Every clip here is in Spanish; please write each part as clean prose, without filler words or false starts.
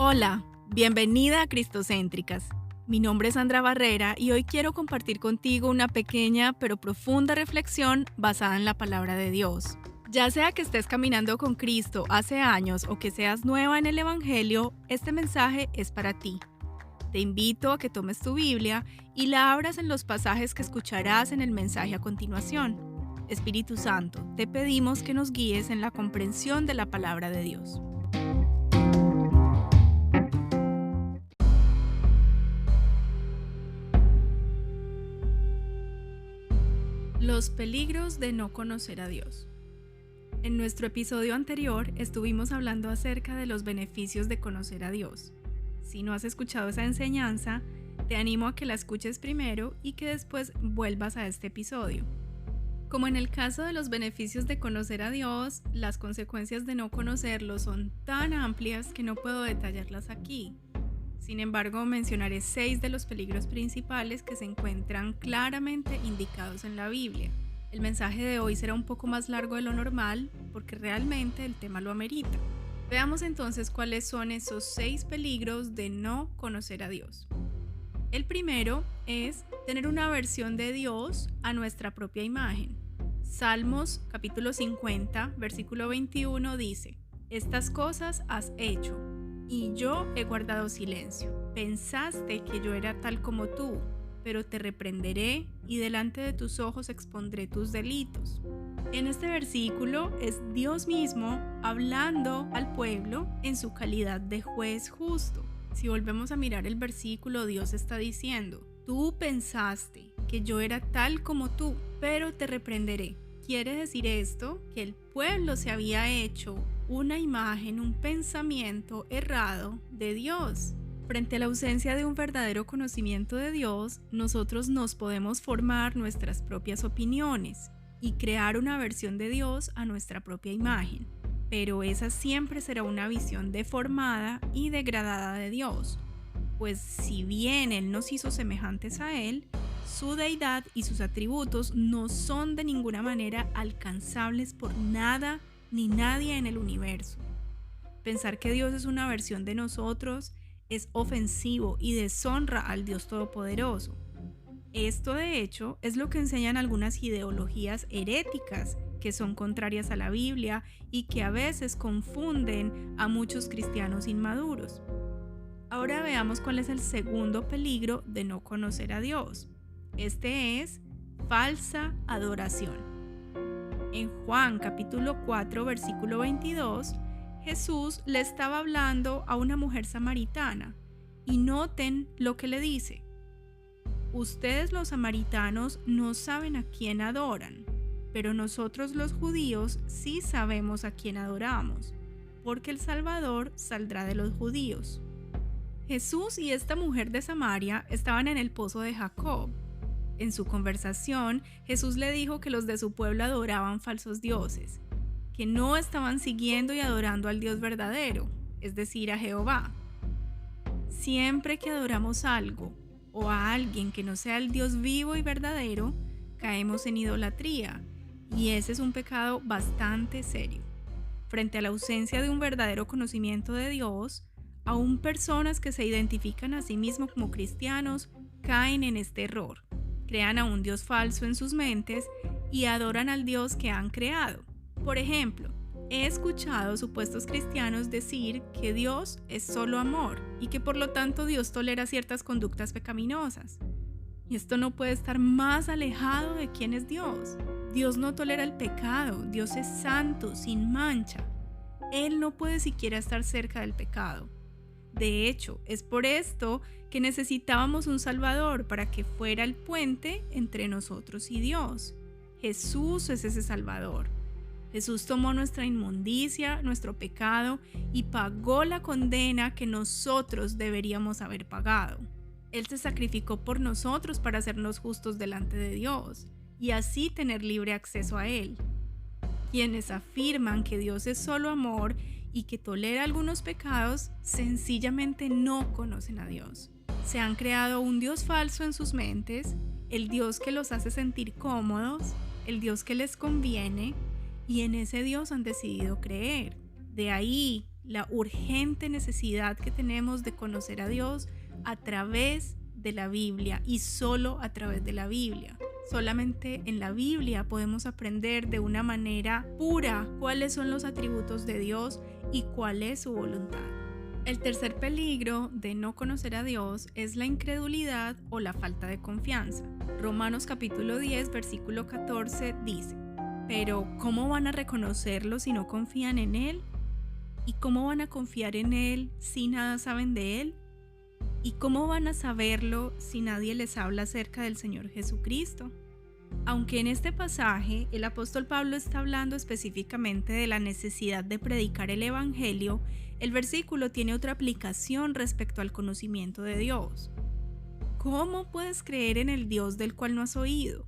Hola, bienvenida a Cristocéntricas. Mi nombre es Sandra Barrera y hoy quiero compartir contigo una pequeña pero profunda reflexión basada en la palabra de Dios. Ya sea que estés caminando con Cristo hace años o que seas nueva en el Evangelio, este mensaje es para ti. Te invito a que tomes tu Biblia y la abras en los pasajes que escucharás en el mensaje a continuación. Espíritu Santo, te pedimos que nos guíes en la comprensión de la palabra de Dios. Los peligros de no conocer a Dios. En nuestro episodio anterior estuvimos hablando acerca de los beneficios de conocer a Dios. Si no has escuchado esa enseñanza, te animo a que la escuches primero y que después vuelvas a este episodio. Como en el caso de los beneficios de conocer a Dios, las consecuencias de no conocerlo son tan amplias que no puedo detallarlas aquí. Sin embargo, mencionaré 6 de los peligros principales que se encuentran claramente indicados en la Biblia. El mensaje de hoy será un poco más largo de lo normal porque realmente el tema lo amerita. Veamos entonces cuáles son esos 6 peligros de no conocer a Dios. El primero es tener una versión de Dios a nuestra propia imagen. Salmos capítulo 50, versículo 21 dice: "Estas cosas has hecho, y yo he guardado silencio. Pensaste que yo era tal como tú, pero te reprenderé y delante de tus ojos expondré tus delitos". En este versículo es Dios mismo hablando al pueblo en su calidad de juez justo. Si volvemos a mirar el versículo, Dios está diciendo: "Tú pensaste que yo era tal como tú, pero te reprenderé". Quiere decir esto que el pueblo se había hecho una imagen, un pensamiento errado de Dios. Frente a la ausencia de un verdadero conocimiento de Dios, nosotros nos podemos formar nuestras propias opiniones y crear una versión de Dios a nuestra propia imagen. Pero esa siempre será una visión deformada y degradada de Dios, pues si bien Él nos hizo semejantes a Él, su deidad y sus atributos no son de ninguna manera alcanzables por nada ni nadie en el universo. Pensar que Dios es una versión de nosotros es ofensivo y deshonra al Dios Todopoderoso. Esto, de hecho, es lo que enseñan algunas ideologías heréticas que son contrarias a la Biblia y que a veces confunden a muchos cristianos inmaduros. Ahora veamos cuál es el segundo peligro de no conocer a Dios. Este es falsa adoración. En Juan capítulo 4 versículo 22, Jesús le estaba hablando a una mujer samaritana y noten lo que le dice: "Ustedes los samaritanos no saben a quién adoran, pero nosotros los judíos sí sabemos a quién adoramos, porque el Salvador saldrá de los judíos". Jesús y esta mujer de Samaria estaban en el pozo de Jacob. En su conversación, Jesús le dijo que los de su pueblo adoraban falsos dioses, que no estaban siguiendo y adorando al Dios verdadero, es decir, a Jehová. Siempre que adoramos algo o a alguien que no sea el Dios vivo y verdadero, caemos en idolatría, y ese es un pecado bastante serio. Frente a la ausencia de un verdadero conocimiento de Dios, aún personas que se identifican a sí mismos como cristianos caen en este error. Crean a un Dios falso en sus mentes y adoran al Dios que han creado. Por ejemplo, he escuchado supuestos cristianos decir que Dios es solo amor y que por lo tanto Dios tolera ciertas conductas pecaminosas. Y esto no puede estar más alejado de quién es Dios. Dios no tolera el pecado, Dios es santo, sin mancha. Él no puede siquiera estar cerca del pecado. De hecho, es por esto que necesitábamos un Salvador para que fuera el puente entre nosotros y Dios. Jesús es ese Salvador. Jesús tomó nuestra inmundicia, nuestro pecado, y pagó la condena que nosotros deberíamos haber pagado. Él se sacrificó por nosotros para hacernos justos delante de Dios y así tener libre acceso a Él. Quienes afirman que Dios es solo amor y que tolera algunos pecados, sencillamente no conocen a Dios. Se han creado un Dios falso en sus mentes, el Dios que los hace sentir cómodos, el Dios que les conviene, y en ese Dios han decidido creer. De ahí la urgente necesidad que tenemos de conocer a Dios a través de la Biblia y solo a través de la Biblia. Solamente en la Biblia podemos aprender de una manera pura cuáles son los atributos de Dios y cuál es su voluntad. El tercer peligro de no conocer a Dios es la incredulidad o la falta de confianza. Romanos capítulo 10, versículo 14 dice: pero ¿cómo van a reconocerlo si no confían en Él? ¿Y cómo van a confiar en Él si nada saben de Él? ¿Y cómo van a saberlo si nadie les habla acerca del Señor Jesucristo? Aunque en este pasaje el apóstol Pablo está hablando específicamente de la necesidad de predicar el Evangelio, el versículo tiene otra aplicación respecto al conocimiento de Dios. ¿Cómo puedes creer en el Dios del cual no has oído?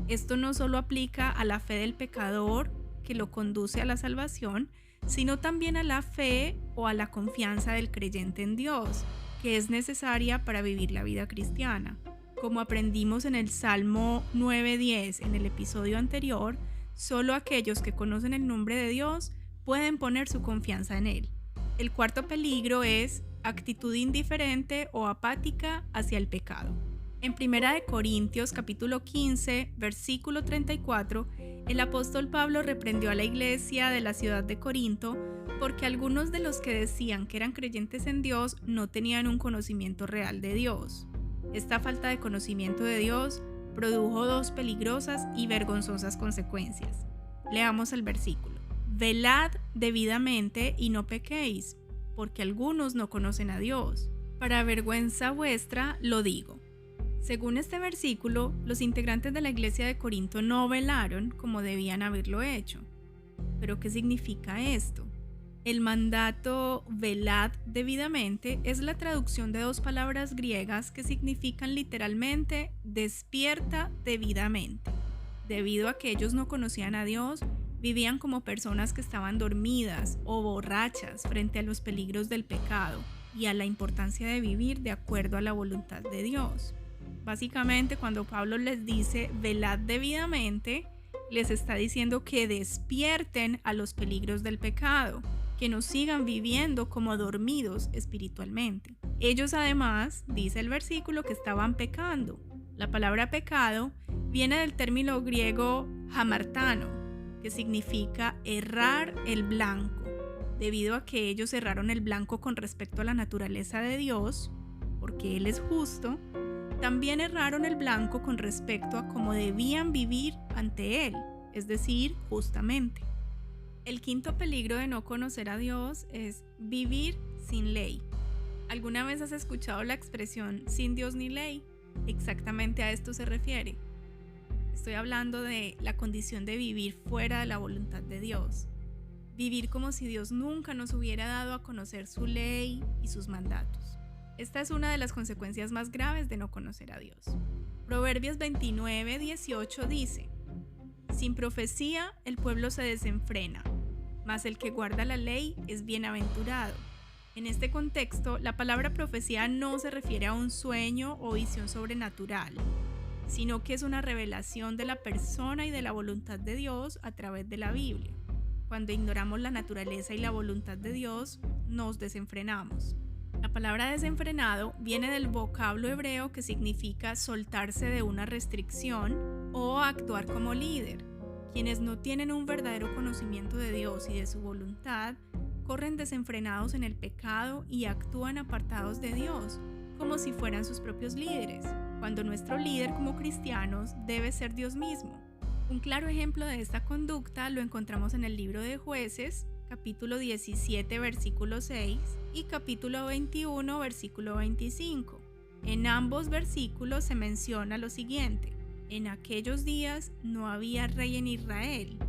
Esto no solo aplica a la fe del pecador que lo conduce a la salvación, sino también a la fe o a la confianza del creyente en Dios, que es necesaria para vivir la vida cristiana. Como aprendimos en el Salmo 9:10 en el episodio anterior, solo aquellos que conocen el nombre de Dios pueden poner su confianza en Él. El cuarto peligro es actitud indiferente o apática hacia el pecado. En 1 Corintios capítulo 15, versículo 34, el apóstol Pablo reprendió a la iglesia de la ciudad de Corinto porque algunos de los que decían que eran creyentes en Dios no tenían un conocimiento real de Dios. Esta falta de conocimiento de Dios produjo dos peligrosas y vergonzosas consecuencias. Leamos el versículo. Velad debidamente y no pequéis, porque algunos no conocen a Dios. Para vergüenza vuestra lo digo. Según este versículo, los integrantes de la iglesia de Corinto no velaron como debían haberlo hecho. ¿Pero qué significa esto? El mandato velad debidamente es la traducción de dos palabras griegas que significan literalmente despierta debidamente. Debido a que ellos no conocían a Dios, vivían como personas que estaban dormidas o borrachas frente a los peligros del pecado y a la importancia de vivir de acuerdo a la voluntad de Dios. Básicamente, cuando Pablo les dice velad debidamente, les está diciendo que despierten a los peligros del pecado, que no sigan viviendo como dormidos espiritualmente. Ellos además, dice el versículo, que estaban pecando. La palabra pecado viene del término griego hamartano, que significa errar el blanco. Debido a que ellos erraron el blanco con respecto a la naturaleza de Dios, porque Él es justo, también erraron el blanco con respecto a cómo debían vivir ante Él, es decir, justamente. El quinto peligro de no conocer a Dios es vivir sin ley. ¿Alguna vez has escuchado la expresión sin Dios ni ley? Exactamente a esto se refiere. Estoy hablando de la condición de vivir fuera de la voluntad de Dios. Vivir como si Dios nunca nos hubiera dado a conocer su ley y sus mandatos. Esta es una de las consecuencias más graves de no conocer a Dios. Proverbios 29:18 dice: sin profecía el pueblo se desenfrena, mas el que guarda la ley es bienaventurado. En este contexto, la palabra profecía no se refiere a un sueño o visión sobrenatural, sino que es una revelación de la persona y de la voluntad de Dios a través de la Biblia. Cuando ignoramos la naturaleza y la voluntad de Dios, nos desenfrenamos. La palabra desenfrenado viene del vocablo hebreo que significa soltarse de una restricción o actuar como líder. Quienes no tienen un verdadero conocimiento de Dios y de su voluntad, corren desenfrenados en el pecado y actúan apartados de Dios, como si fueran sus propios líderes, cuando nuestro líder como cristianos debe ser Dios mismo. Un claro ejemplo de esta conducta lo encontramos en el libro de Jueces, capítulo 17, versículo 6 y capítulo 21, versículo 25. En ambos versículos se menciona lo siguiente: en aquellos días no había rey en Israel,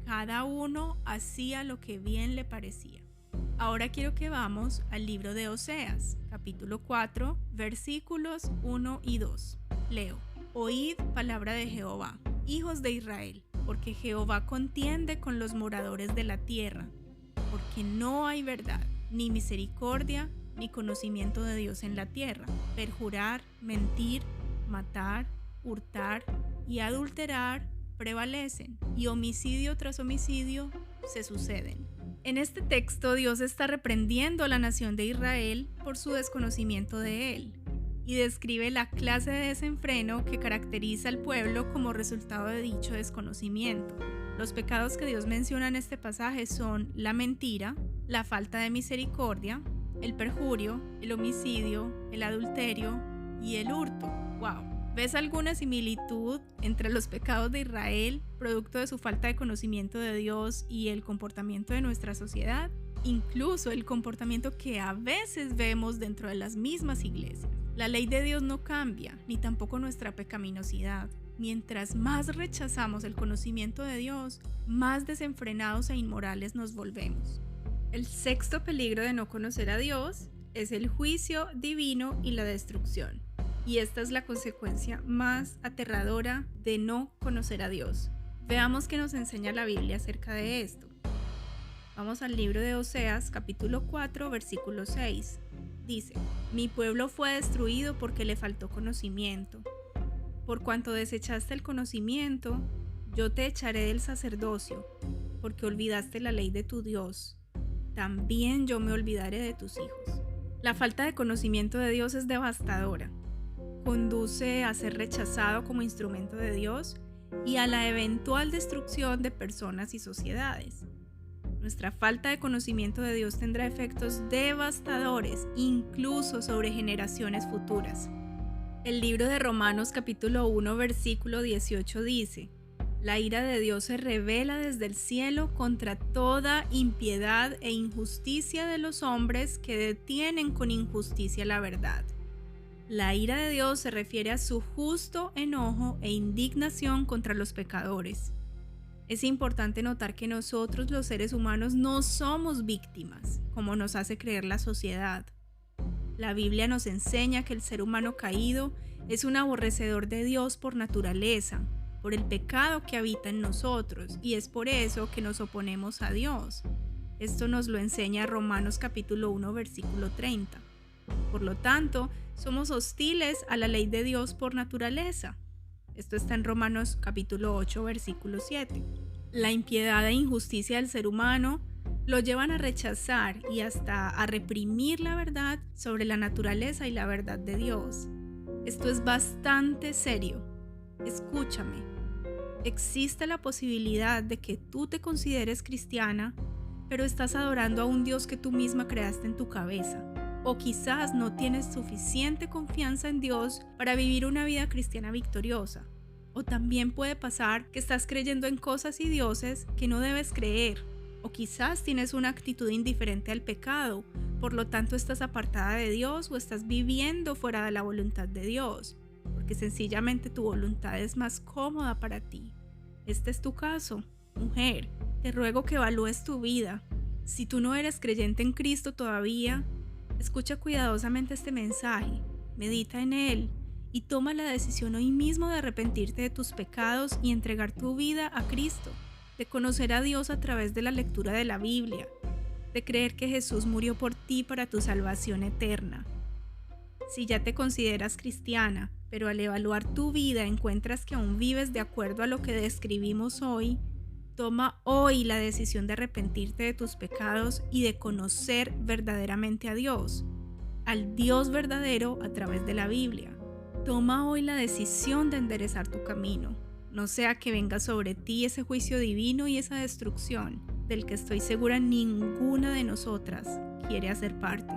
cada uno hacía lo que bien le parecía. Ahora quiero que vamos al libro de Oseas, capítulo 4, versículos 1 y 2. Leo: oíd palabra de Jehová, hijos de Israel, porque Jehová contiende con los moradores de la tierra, porque no hay verdad, ni misericordia, ni conocimiento de Dios en la tierra. Perjurar, mentir, matar, hurtar y adulterar prevalecen, y homicidio tras homicidio se suceden. En este texto, Dios está reprendiendo a la nación de Israel por su desconocimiento de Él y describe la clase de desenfreno que caracteriza al pueblo como resultado de dicho desconocimiento. Los pecados que Dios menciona en este pasaje son la mentira, la falta de misericordia, el perjurio, el homicidio, el adulterio y el hurto. ¡Wow! ¿Ves alguna similitud entre los pecados de Israel, producto de su falta de conocimiento de Dios, y el comportamiento de nuestra sociedad? Incluso el comportamiento que a veces vemos dentro de las mismas iglesias. La ley de Dios no cambia, ni tampoco nuestra pecaminosidad. Mientras más rechazamos el conocimiento de Dios, más desenfrenados e inmorales nos volvemos. El sexto peligro de no conocer a Dios es el juicio divino y la destrucción. Y esta es la consecuencia más aterradora de no conocer a Dios. Veamos qué nos enseña la Biblia acerca de esto. Vamos al libro de Oseas, capítulo 4, versículo 6. Dice: Mi pueblo fue destruido porque le faltó conocimiento. Por cuanto desechaste el conocimiento, yo te echaré del sacerdocio, porque olvidaste la ley de tu Dios. También yo me olvidaré de tus hijos. La falta de conocimiento de Dios es devastadora. Conduce a ser rechazado como instrumento de Dios y a la eventual destrucción de personas y sociedades. Nuestra falta de conocimiento de Dios tendrá efectos devastadores, incluso sobre generaciones futuras. El libro de Romanos capítulo 1 versículo 18 dice: La ira de Dios se revela desde el cielo contra toda impiedad e injusticia de los hombres que detienen con injusticia la verdad. La ira de Dios se refiere a su justo enojo e indignación contra los pecadores. Es importante notar que nosotros, los seres humanos, no somos víctimas, como nos hace creer la sociedad. La Biblia nos enseña que el ser humano caído es un aborrecedor de Dios por naturaleza, por el pecado que habita en nosotros, y es por eso que nos oponemos a Dios. Esto nos lo enseña Romanos capítulo 1, versículo 30. Por lo tanto, somos hostiles a la ley de Dios por naturaleza. Esto está en Romanos capítulo 8, versículo 7. La impiedad e injusticia del ser humano lo llevan a rechazar y hasta a reprimir la verdad sobre la naturaleza y la verdad de Dios. Esto es bastante serio. Escúchame. Existe la posibilidad de que tú te consideres cristiana, pero estás adorando a un Dios que tú misma creaste en tu cabeza. O quizás no tienes suficiente confianza en Dios para vivir una vida cristiana victoriosa. O también puede pasar que estás creyendo en cosas y dioses que no debes creer. O quizás tienes una actitud indiferente al pecado, por lo tanto estás apartada de Dios o estás viviendo fuera de la voluntad de Dios, porque sencillamente tu voluntad es más cómoda para ti. Este es tu caso, mujer. Te ruego que evalúes tu vida. Si tú no eres creyente en Cristo todavía, escucha cuidadosamente este mensaje, medita en él y toma la decisión hoy mismo de arrepentirte de tus pecados y entregar tu vida a Cristo, de conocer a Dios a través de la lectura de la Biblia, de creer que Jesús murió por ti para tu salvación eterna. Si ya te consideras cristiana, pero al evaluar tu vida encuentras que aún vives de acuerdo a lo que describimos hoy, toma hoy la decisión de arrepentirte de tus pecados y de conocer verdaderamente a Dios, al Dios verdadero a través de la Biblia. Toma hoy la decisión de enderezar tu camino, no sea que venga sobre ti ese juicio divino y esa destrucción, del que estoy segura ninguna de nosotras quiere hacer parte.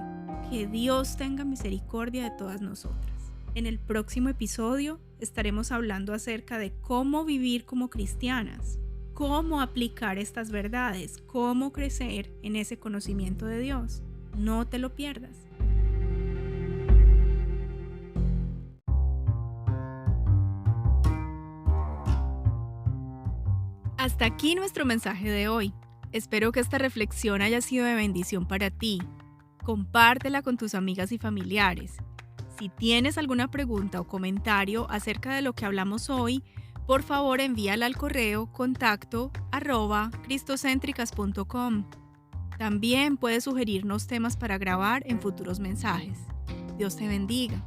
Que Dios tenga misericordia de todas nosotras. En el próximo episodio estaremos hablando acerca de cómo vivir como cristianas, cómo aplicar estas verdades, cómo crecer en ese conocimiento de Dios. No te lo pierdas. Hasta aquí nuestro mensaje de hoy. Espero que esta reflexión haya sido de bendición para ti. Compártela con tus amigas y familiares. Si tienes alguna pregunta o comentario acerca de lo que hablamos hoy, por favor envíala al correo contacto@cristocentricas.com. También puedes sugerirnos temas para grabar en futuros mensajes. Dios te bendiga.